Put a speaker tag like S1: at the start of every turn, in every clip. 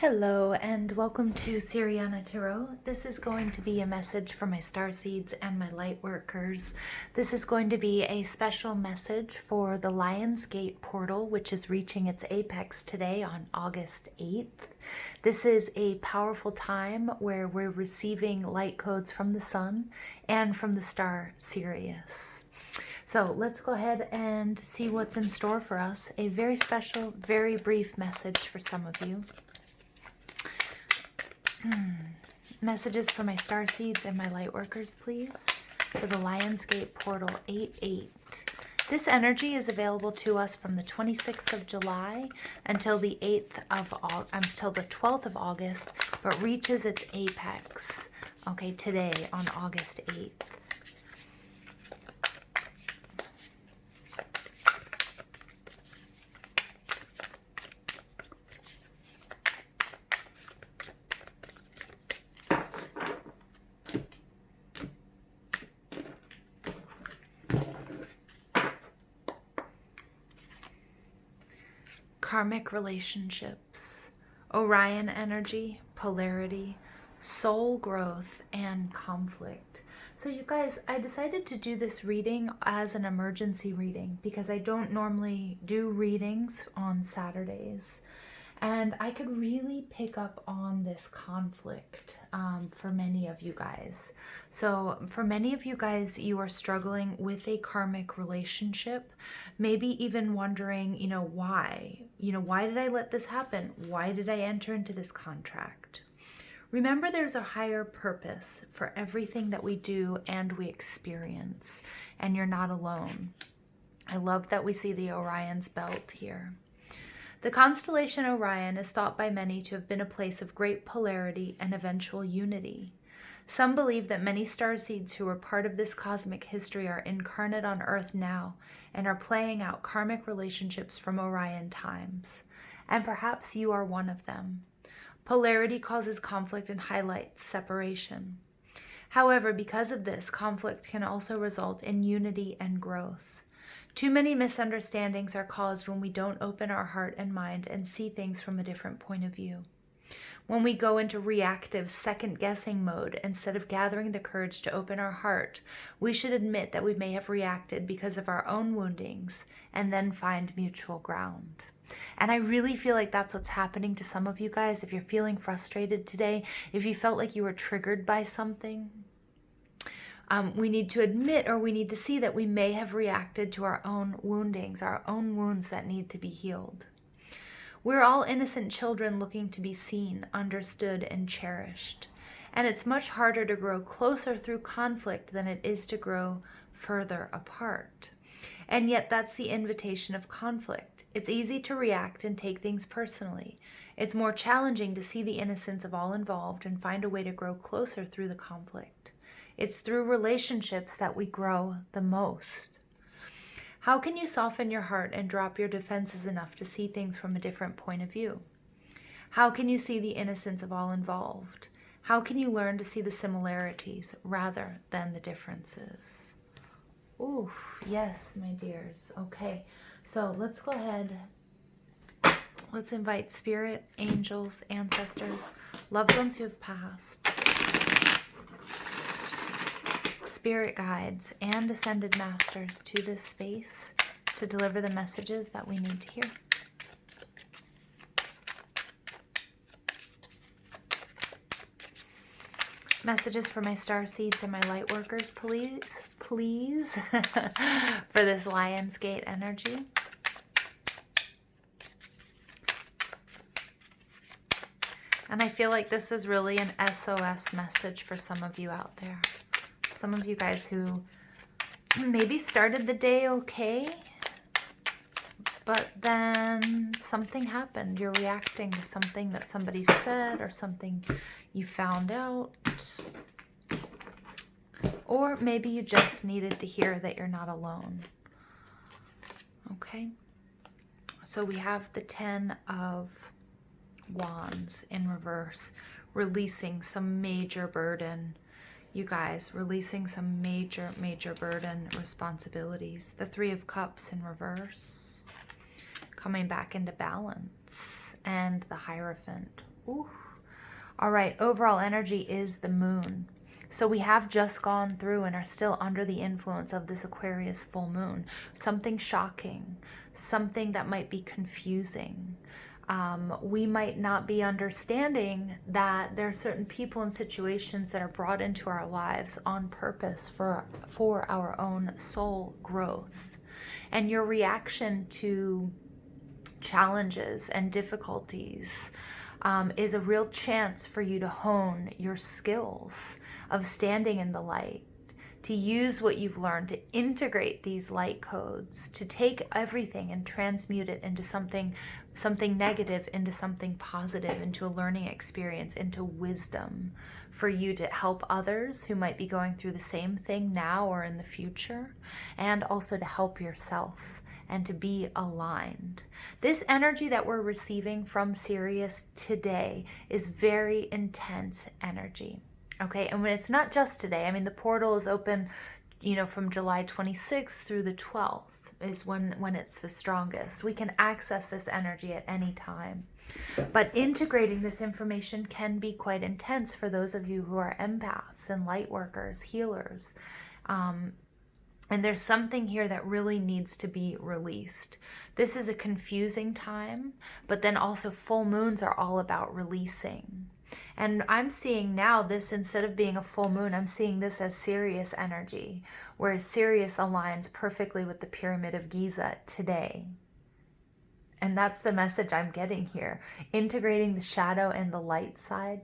S1: Hello and welcome to Siriana Tarot. This is going to be a message for my Starseeds and my Lightworkers. This is going to be a special message for the Lionsgate Portal, which is reaching its apex today on August 8th. This is a powerful time where we're receiving light codes from the sun and from the star Sirius. So let's go ahead and see what's in store for us. A very special, very brief message for some of you. Messages for my Starseeds and my Lightworkers, please. For the Lionsgate Portal 8-8. This energy is available to us from the 26th of July until the 12th of August, but reaches its apex, okay, today on August 8th. Karmic relationships, Orion energy, polarity, soul growth, and conflict. So you guys, I decided to do this reading as an emergency reading because I don't normally do readings on Saturdays. And I could really pick up on this conflict for many of you guys. So for many of you guys, you are struggling with a karmic relationship, maybe even wondering, why? Why did I let this happen? Why did I enter into this contract? Remember, there's a higher purpose for everything that we do and we experience, and you're not alone. I love that we see the Orion's belt here. The constellation Orion is thought by many to have been a place of great polarity and eventual unity. Some believe that many starseeds who were part of this cosmic history are incarnate on Earth now and are playing out karmic relationships from Orion times. And perhaps you are one of them. Polarity causes conflict and highlights separation. However, because of this, conflict can also result in unity and growth. Too many misunderstandings are caused when we don't open our heart and mind and see things from a different point of view. When we go into reactive, second-guessing mode instead of gathering the courage to open our heart, we should admit that we may have reacted because of our own woundings and then find mutual ground. And I really feel like that's what's happening to some of you guys. If you're feeling frustrated today, if you felt like you were triggered by something, we need to admit, or we need to see that we may have reacted to our own woundings, our own wounds that need to be healed. We're all innocent children looking to be seen, understood, and cherished. And it's much harder to grow closer through conflict than it is to grow further apart. And yet that's the invitation of conflict. It's easy to react and take things personally. It's more challenging to see the innocence of all involved and find a way to grow closer through the conflict. It's through relationships that we grow the most. How can you soften your heart and drop your defenses enough to see things from a different point of view? How can you see the innocence of all involved? How can you learn to see the similarities rather than the differences? Ooh, yes, my dears. Okay, so let's go ahead. Let's invite spirit, angels, ancestors, loved ones who have passed, spirit guides, and ascended masters to this space to deliver the messages that we need to hear. Messages for my Starseeds and my Lightworkers, please, for this Lionsgate energy. And I feel like this is really an SOS message for some of you out there. Some of you guys who maybe started the day okay, but then something happened. You're reacting to something that somebody said or something you found out. Or maybe you just needed to hear that you're not alone. Okay? So we have the 10 of Wands in reverse, releasing some major burden. You guys, releasing some major burden, responsibilities. The 3 of Cups in reverse, coming back into balance. And the Hierophant. Ooh. All right, overall energy is the moon. So we have just gone through and are still under the influence of this Aquarius full moon. Something shocking, something that might be confusing. We might not be understanding that there are certain people and situations that are brought into our lives on purpose for our own soul growth. And your reaction to challenges and difficulties is a real chance for you to hone your skills of standing in the light, to use what you've learned, to integrate these light codes, to take everything and transmute it into something negative, into something positive, into a learning experience, into wisdom, for you to help others who might be going through the same thing now or in the future, and also to help yourself and to be aligned. This energy that we're receiving from Sirius today is very intense energy. Okay, and when it's not just today, I mean, the portal is open, from July 26th through the 12th is when it's the strongest. We can access this energy at any time. But integrating this information can be quite intense for those of you who are empaths and light workers, healers. And there's something here that really needs to be released. This is a confusing time, but then also full moons are all about releasing. And I'm seeing now this, instead of being a full moon, I'm seeing this as Sirius energy, whereas Sirius aligns perfectly with the Pyramid of Giza today. And that's the message I'm getting here. Integrating the shadow and the light side,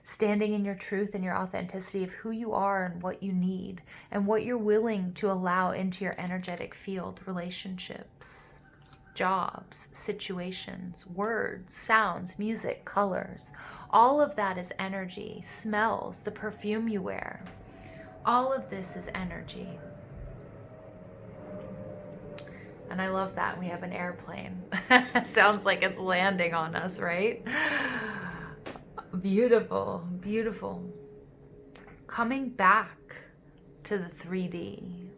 S1: standing in your truth and your authenticity of who you are and what you need and what you're willing to allow into your energetic field, relationships, jobs, situations, words, sounds, music, colors. All of that is energy. Smells, the perfume you wear. All of this is energy. And I love that we have an airplane. Sounds like it's landing on us, right? Beautiful, beautiful. Coming back to the 3D.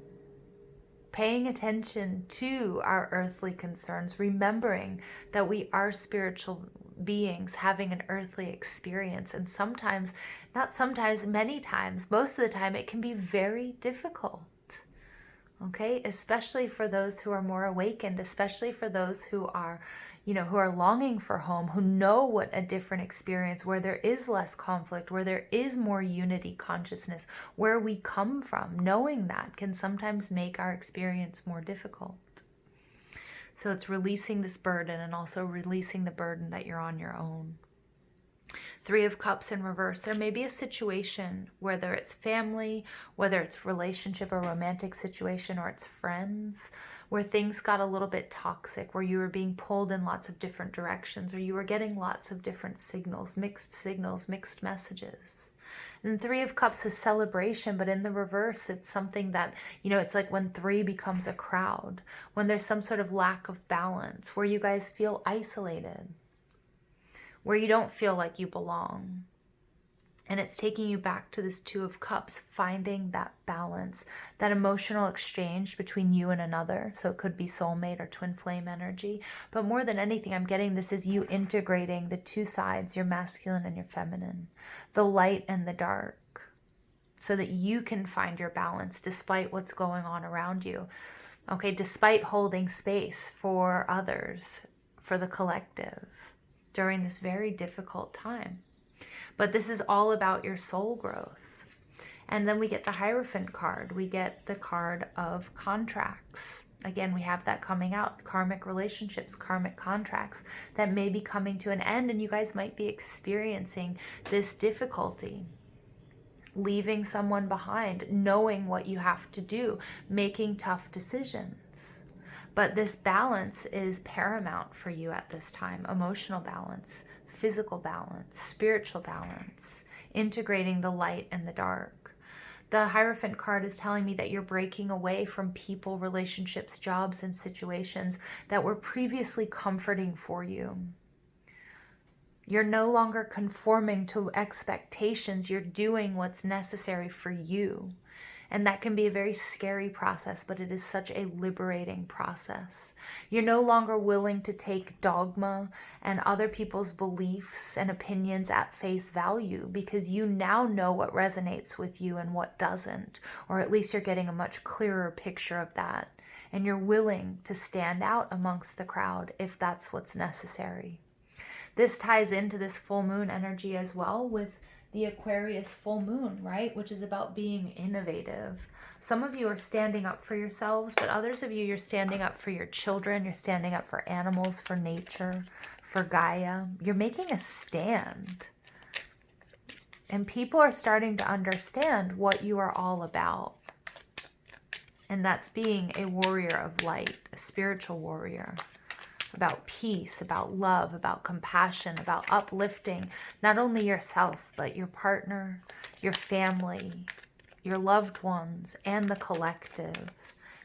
S1: Paying attention to our earthly concerns, remembering that we are spiritual beings having an earthly experience. And sometimes, not sometimes, many times, most of the time, it can be very difficult. Okay, especially for those who are more awakened, especially for those who are, who are longing for home, who know what a different experience, where there is less conflict, where there is more unity consciousness, where we come from. Knowing that can sometimes make our experience more difficult. So it's releasing this burden and also releasing the burden that you're on your own. 3 of Cups in reverse. There may be a situation, whether it's family, whether it's relationship or romantic situation, or it's friends, where things got a little bit toxic, where you were being pulled in lots of different directions, or you were getting lots of different signals, mixed messages. And 3 of Cups is celebration, but in the reverse, it's something that, it's like when 3 becomes a crowd, when there's some sort of lack of balance, where you guys feel isolated, where you don't feel like you belong. And it's taking you back to this 2 of Cups, finding that balance, that emotional exchange between you and another. So it could be soulmate or twin flame energy. But more than anything, I'm getting this is you integrating the 2 sides, your masculine and your feminine, the light and the dark, so that you can find your balance despite what's going on around you. Okay, despite holding space for others, for the collective, during this very difficult time. But this is all about your soul growth. And then we get the Hierophant card. We get the card of contracts. Again, we have that coming out. Karmic relationships, karmic contracts that may be coming to an end, and you guys might be experiencing this difficulty. Leaving someone behind, knowing what you have to do, making tough decisions. But this balance is paramount for you at this time. Emotional balance, physical balance, spiritual balance, integrating the light and the dark. The Hierophant card is telling me that you're breaking away from people, relationships, jobs, and situations that were previously comforting for you. You're no longer conforming to expectations. You're doing what's necessary for you. And that can be a very scary process, but it is such a liberating process. You're no longer willing to take dogma and other people's beliefs and opinions at face value, because you now know what resonates with you and what doesn't, or at least you're getting a much clearer picture of that. And you're willing to stand out amongst the crowd if that's what's necessary. This ties into this full moon energy as well, with the Aquarius full moon, right? Which is about being innovative. Some of you are standing up for yourselves, but others of you, you're standing up for your children. You're standing up for animals, for nature, for Gaia. You're making a stand. And people are starting to understand what you are all about. And that's being a warrior of light, a spiritual warrior. About peace, about love, about compassion, about uplifting not only yourself, but your partner, your family, your loved ones, and the collective.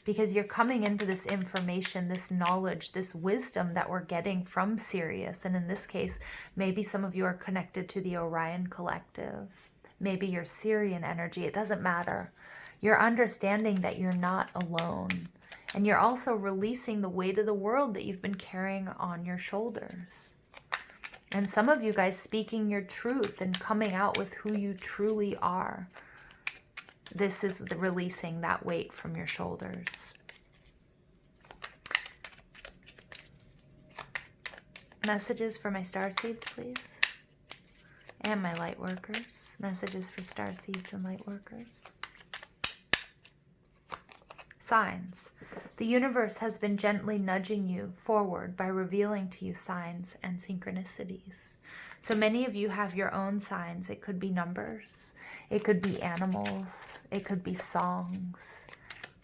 S1: Because you're coming into this information, this knowledge, this wisdom that we're getting from Sirius. And in this case, maybe some of you are connected to the Orion collective. Maybe you're Sirian energy. It doesn't matter. You're understanding that you're not alone. And you're also releasing the weight of the world that you've been carrying on your shoulders. And some of you guys speaking your truth and coming out with who you truly are. This is releasing that weight from your shoulders. Messages for my Starseeds, please. And my Lightworkers. Messages for Starseeds and Lightworkers. Signs. The universe has been gently nudging you forward by revealing to you signs and synchronicities. So many of you have your own signs. It could be numbers. It could be animals. It could be songs.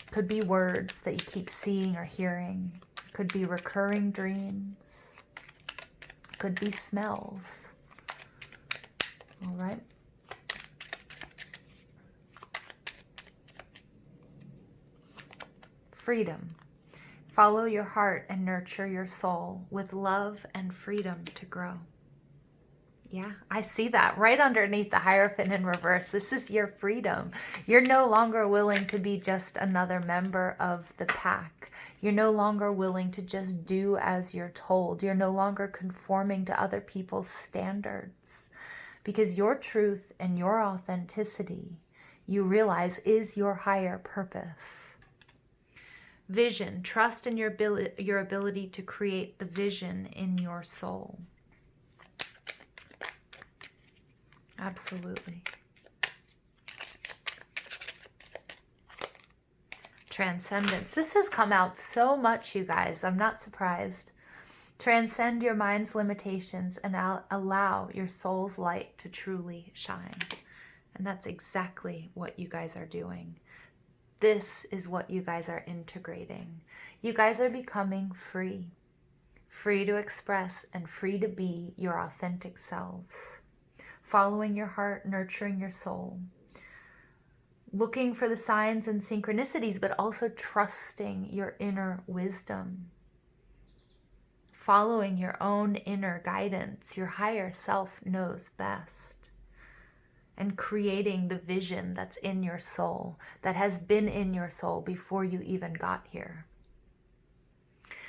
S1: It could be words that you keep seeing or hearing. It could be recurring dreams. It could be smells. All right. Freedom. Follow your heart and nurture your soul with love and freedom to grow. Yeah, I see that right underneath the Hierophant in reverse. This is your freedom. You're no longer willing to be just another member of the pack. You're no longer willing to just do as you're told. You're no longer conforming to other people's standards, because your truth and your authenticity, you realize, is your higher purpose. Vision. Trust in your ability to create the vision in your soul. Absolutely. Transcendence. This has come out so much, you guys. I'm not surprised. Transcend your mind's limitations and allow your soul's light to truly shine. And that's exactly what you guys are doing. This is what you guys are integrating. You guys are becoming free. Free to express and free to be your authentic selves. Following your heart, nurturing your soul. Looking for the signs and synchronicities, but also trusting your inner wisdom. Following your own inner guidance. Your higher self knows best. And creating the vision that's in your soul, that has been in your soul before you even got here.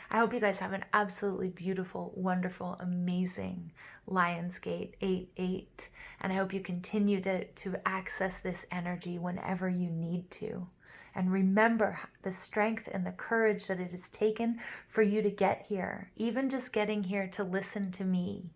S1: I hope you guys have an absolutely beautiful, wonderful, amazing Lionsgate 8-8. And I hope you continue to access this energy whenever you need to. And remember the strength and the courage that it has taken for you to get here. Even just getting here to listen to me.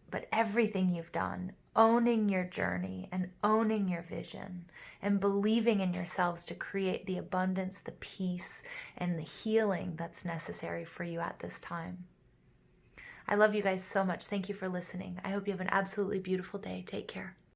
S1: But everything you've done, owning your journey and owning your vision and believing in yourselves to create the abundance, the peace, and the healing that's necessary for you at this time. I love you guys so much. Thank you for listening. I hope you have an absolutely beautiful day. Take care.